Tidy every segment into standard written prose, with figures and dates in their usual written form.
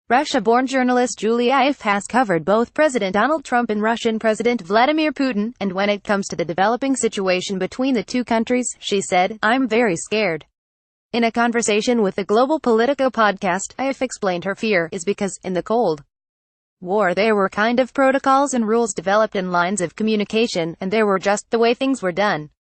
Russia-born journalist Julia Ife has covered both President Donald Trump and Russian President Vladimir Putin, and when it comes to the developing situation between the two countries, she said, "I'm very scared." In a conversation with the Global Politico podcast, Ife explained her fear is because, in the Cold War, there were kind of protocols and rules developed and lines of communication, and there were just the way things were done.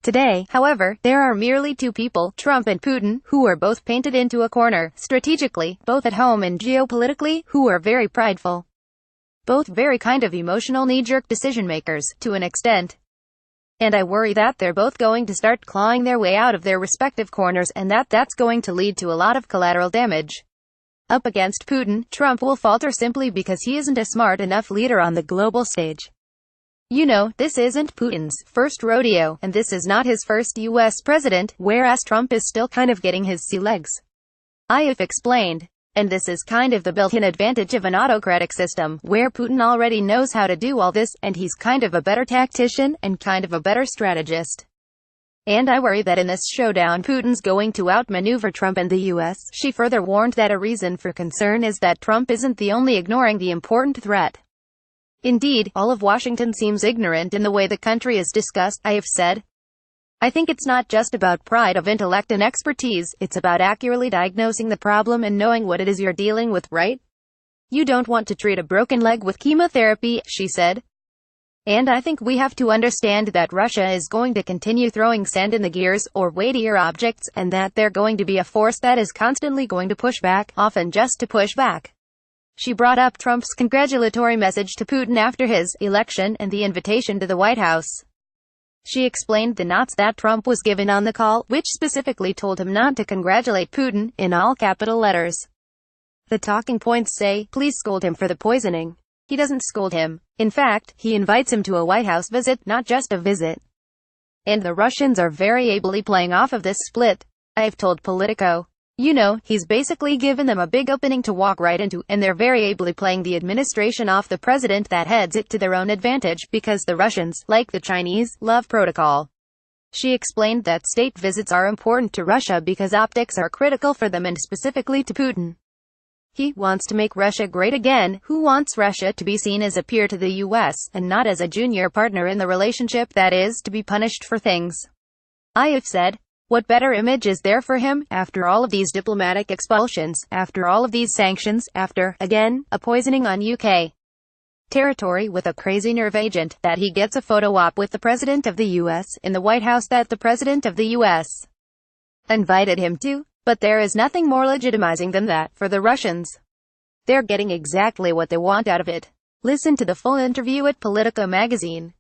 Today, however, there are merely two people, Trump and Putin, who are both painted into a corner, strategically, both at home and geopolitically, who are very prideful. Both very kind of emotional knee-jerk decision-makers, to an extent. And I worry that they're both going to start clawing their way out of their respective corners, and that's going to lead to a lot of collateral damage. Up against Putin, Trump will falter simply because he isn't a smart enough leader on the global stage. You know, this isn't Putin's first rodeo, and this is not his first U.S. president, whereas Trump is still kind of getting his sea legs. Ife explained. And this is kind of the built-in advantage of an autocratic system, where Putin already knows how to do all this, and he's kind of a better tactician, and kind of a better strategist. And I worry that in this showdown Putin's going to outmaneuver Trump and the U.S. She further warned that a reason for concern is that Trump isn't the only ignoring the important threat. Indeed, all of Washington seems ignorant in the way the country is discussed, I have said. I think it's not just about pride of intellect and expertise, it's about accurately diagnosing the problem and knowing what it is you're dealing with, right? You don't want to treat a broken leg with chemotherapy, she said. And I think we have to understand that Russia is going to continue throwing sand in the gears, or weightier objects, and that they're going to be a force that is constantly going to push back, often just to push back. She brought up Trump's congratulatory message to Putin after his election and the invitation to the White House. She explained the notes that Trump was given on the call, which specifically told him not to congratulate Putin, in all capital letters. The talking points say, please scold him for the poisoning. He doesn't scold him. In fact, he invites him to a White House visit, not just a visit. And the Russians are very ably playing off of this split. I've told Politico. You know, he's basically given them a big opening to walk right into, and they're very ably playing the administration off the president that heads it to their own advantage, because the Russians, like the Chinese, love protocol. She explained that state visits are important to Russia because optics are critical for them and specifically to Putin. He wants to make Russia great again, who wants Russia to be seen as a peer to the U.S., and not as a junior partner in the relationship that is to be punished for things. I have said. What better image is there for him, after all of these diplomatic expulsions, after all of these sanctions, after, again, a poisoning on UK territory with a crazy nerve agent, that he gets a photo op with the President of the U.S. in the White House that the President of the U.S. invited him to? But there is nothing more legitimizing than that, for the Russians. They're getting exactly what they want out of it. Listen to the full interview at Politico magazine.